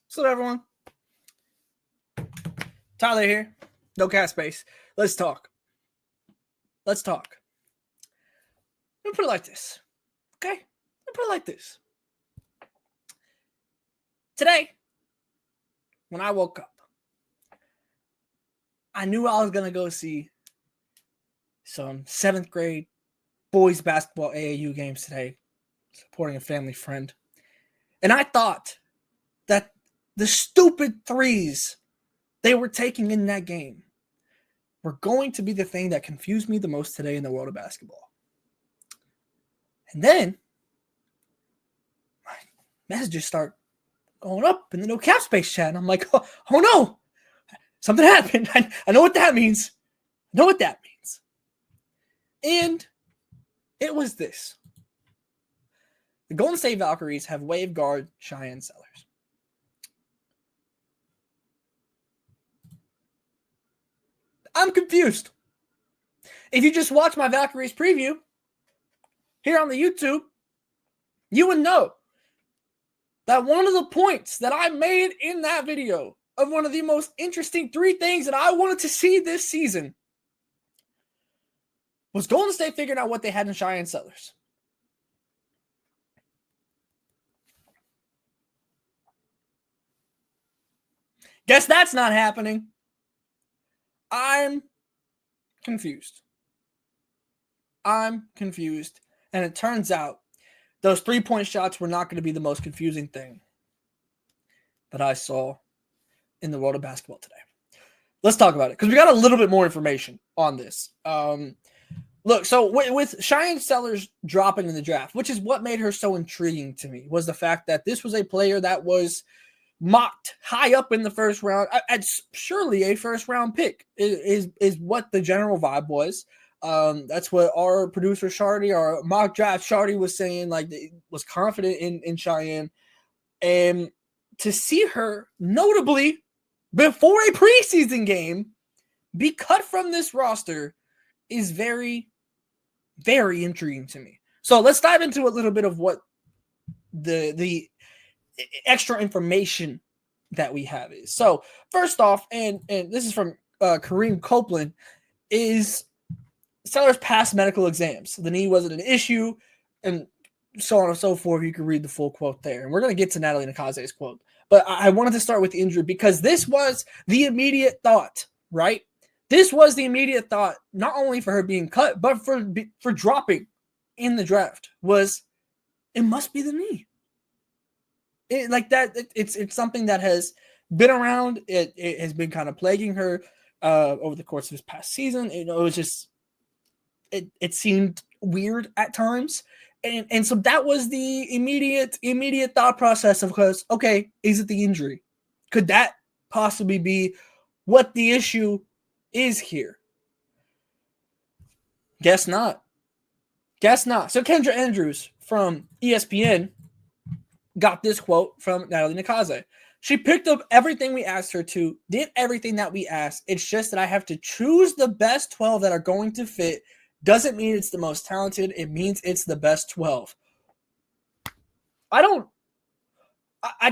So everyone, Tyler here. No cat space. Let's talk. Let me put it like this. Okay? Let me put it like this. Today, when I woke up, I knew I was going to go see some 7th grade boys basketball AAU games today, supporting a family friend. And I thought that the stupid threes they were taking in that game were going to be the thing that confused me the most today in the world of basketball. And then my messages start going up in the no cap space chat. And I'm like, oh no, something happened. I know what that means. And it was this. The Golden State Valkyries have waived guard Cheyenne Sellers. I'm confused. If you just watch my Valkyries preview here on the YouTube, you would know that one of the points that I made in that video of one of the most interesting 3 things that I wanted to see this season was Golden State figuring out what they had in Cheyenne Sellers. Guess that's not happening. I'm confused. And it turns out those 3-point shots were not going to be the most confusing thing that I saw in the world of basketball today. Let's talk about it because we got a little bit more information on this. Look, so with Cheyenne Sellers dropping in the draft, which is what made her so intriguing to me, was the fact that this was a player that was mocked high up in the first round. Surely a first-round pick is what the general vibe was. That's what our producer Shardy, our mock draft Shardy, was saying, like, was confident in Cheyenne. And to see her, notably, before a preseason game, be cut from this roster is very, very intriguing to me. So let's dive into a little bit of what the extra information that we have is. So first off, and this is from Kareem Copeland, is Sellers passed medical exams. The knee wasn't an issue, and so on and so forth. You can read the full quote there. And we're going to get to Natalie Nakase's quote. But I wanted to start with the injury because this was the immediate thought, right? This was the immediate thought, not only for her being cut, but for dropping in the draft, was it must be the knee. It's something that has been around. It has been kind of plaguing her over the course of this past season. It was just it seemed weird at times, and so that was the immediate thought process of, because okay, is it the injury? Could that possibly be what the issue is here? Guess not. So Kendra Andrews from ESPN got this quote from Natalie Nakase. She picked up everything we asked her to, did everything that we asked. It's just that I have to choose the best 12 that are going to fit. Doesn't mean it's the most talented. It means it's the best 12. I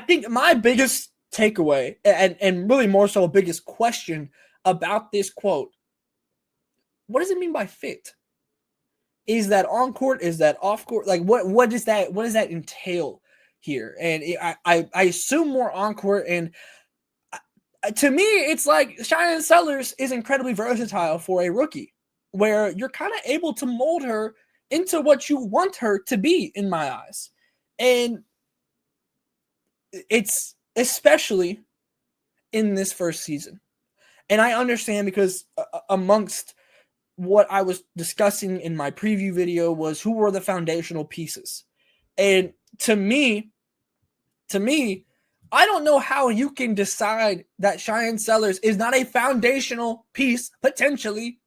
think my biggest takeaway, and really more so biggest question about this quote, what does it mean by fit? Is that on court? Is that off court? Like what does that entail here? And I assume more on court. And to me, it's like Cheyenne Sellers is incredibly versatile for a rookie, where you're kind of able to mold her into what you want her to be, in my eyes. And it's especially in this first season. And I understand, because amongst what I was discussing in my preview video was who were the foundational pieces. And to me, I don't know how you can decide that Cheyenne Sellers is not a foundational piece, potentially,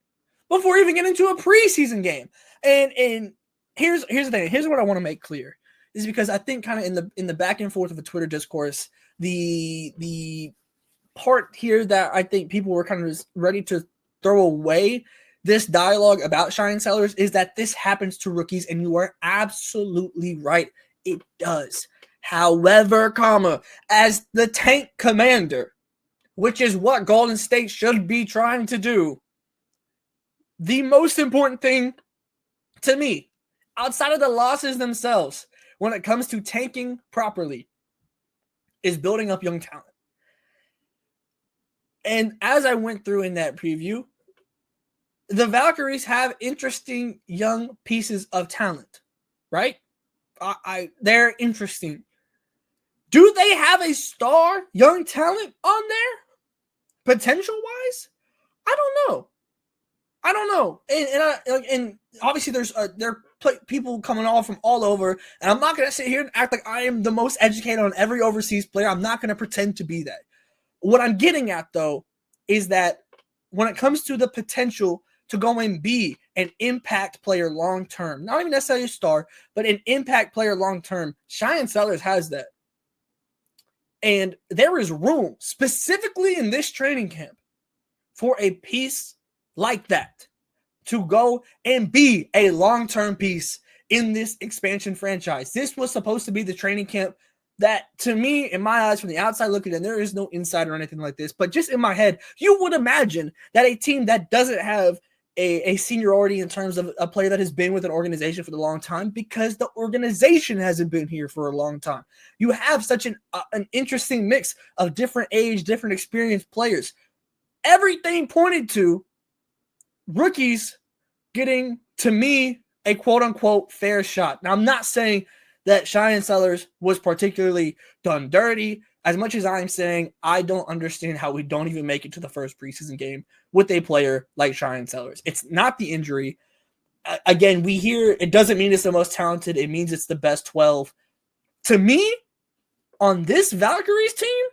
before even getting to a preseason game. And here's the thing. Here's what I want to make clear. Is because I think kind of in the back and forth of a Twitter discourse, the part here that I think people were kind of just ready to throw away this dialogue about Cheyenne Sellers is that this happens to rookies, and you are absolutely right. It does. However, as the tank commander, which is what Golden State should be trying to do, the most important thing to me, outside of the losses themselves, when it comes to tanking properly, is building up young talent. And as I went through in that preview, the Valkyries have interesting young pieces of talent, right? They're interesting. Do they have a star young talent on there, potential-wise? I don't know. And obviously there are people coming all from all over, and I'm not going to sit here and act like I am the most educated on every overseas player. I'm not going to pretend to be that. What I'm getting at, though, is that when it comes to the potential to go and be an impact player long-term, not even necessarily a star, but an impact player long-term, Cheyenne Sellers has that. And there is room, specifically in this training camp, for a piece like that to go and be a long-term piece in this expansion franchise. This was supposed to be the training camp that, to me, in my eyes, from the outside looking in, there is no insider or anything like this, but just in my head, you would imagine that a team that doesn't have a seniority in terms of a player that has been with an organization for a long time, because the organization hasn't been here for a long time. You have such an interesting mix of different age, different experienced players. Everything pointed to rookies getting, to me, a quote-unquote fair shot. Now, I'm not saying that Cheyenne Sellers was particularly done dirty, as much as I'm saying I don't understand how we don't even make it to the first preseason game with a player like Cheyenne Sellers. It's not the injury. Again, we hear it doesn't mean it's the most talented. It means it's the best 12. To me, on this Valkyries team,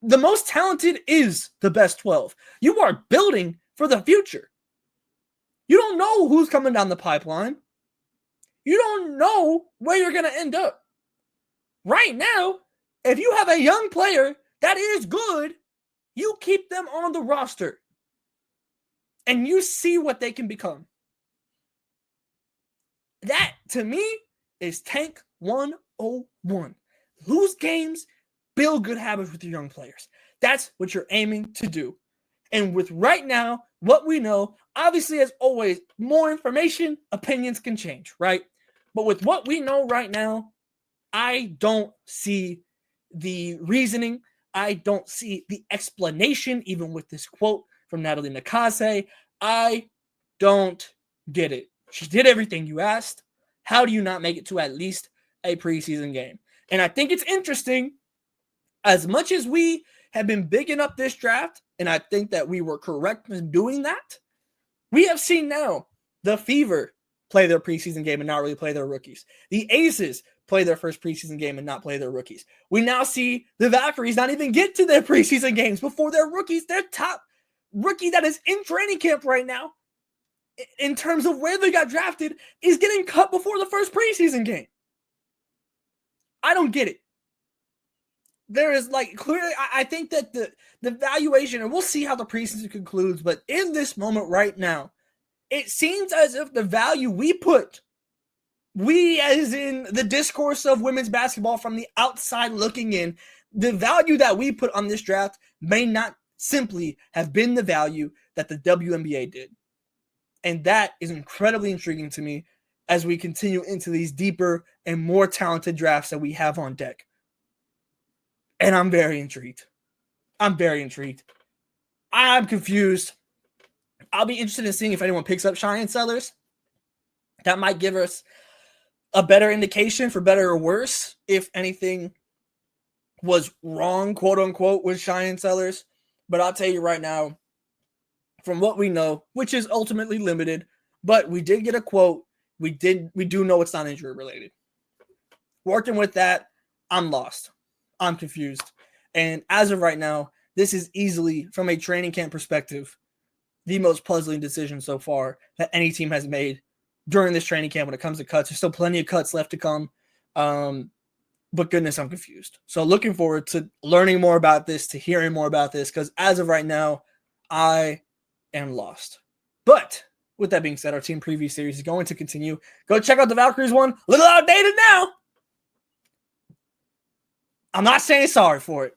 the most talented is the best 12. You are building for the future. You don't know who's coming down the pipeline. You don't know where you're going to end up. Right now, if you have a young player that is good, you keep them on the roster. And you see what they can become. That, to me, is Tank 101. Lose games, build good habits with your young players. That's what you're aiming to do. And with right now, what we know, obviously, as always, more information, opinions can change, right? But with what we know right now, I don't see the reasoning. I don't see the explanation, even with this quote from Natalie Nakase. I don't get it. She did everything you asked. How do you not make it to at least a preseason game? And I think it's interesting, as much as we have been bigging up this draft, and I think that we were correct in doing that, we have seen now the Fever play their preseason game and not really play their rookies. The Aces play their first preseason game and not play their rookies. We now see the Valkyries not even get to their preseason games before their rookies. Their top rookie that is in training camp right now, in terms of where they got drafted, is getting cut before the first preseason game. I don't get it. There is clearly, I think that the valuation, and we'll see how the preseason concludes, but in this moment right now, it seems as if the value we as in the discourse of women's basketball from the outside looking in, the value that we put on this draft may not simply have been the value that the WNBA did. And that is incredibly intriguing to me as we continue into these deeper and more talented drafts that we have on deck. And I'm very intrigued. I'm confused. I'll be interested in seeing if anyone picks up Cheyenne Sellers. That might give us a better indication, for better or worse, if anything was wrong, quote unquote, with Cheyenne Sellers. But I'll tell you right now, from what we know, which is ultimately limited, but we did get a quote. We do know it's not injury related. Working with that, I'm lost. I'm confused. And as of right now, this is easily, from a training camp perspective, the most puzzling decision so far that any team has made during this training camp when it comes to cuts. There's still plenty of cuts left to come. But goodness, I'm confused. So looking forward to learning more about this, to hearing more about this, because as of right now, I am lost. But with that being said, our team preview series is going to continue. Go check out the Valkyries one. A little outdated now, I'm not saying sorry for it.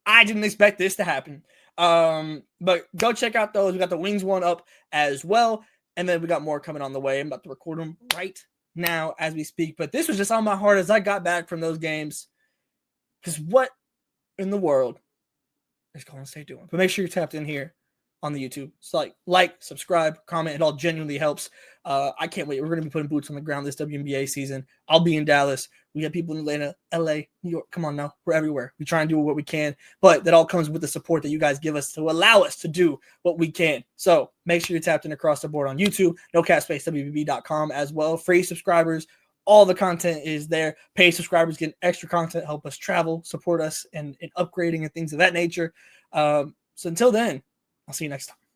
I didn't expect this to happen. But go check out those. We got the Wings one up as well. And then we got more coming on the way. I'm about to record them right now as we speak. But this was just on my heart as I got back from those games. Because what in the world is Golden State doing? But make sure you're tapped in here on the YouTube. So like, subscribe, comment. It all genuinely helps. I can't wait. We're going to be putting boots on the ground this WNBA season. I'll be in Dallas. We have people in Atlanta, LA, New York. Come on now. We're everywhere. We try and do what we can. But that all comes with the support that you guys give us to allow us to do what we can. So make sure you're tapped in across the board on YouTube. NoCapSpaceWBB.com as well. Free subscribers. All the content is there. Paid subscribers get extra content, help us travel, support us in upgrading and things of that nature. So until then, I'll see you next time.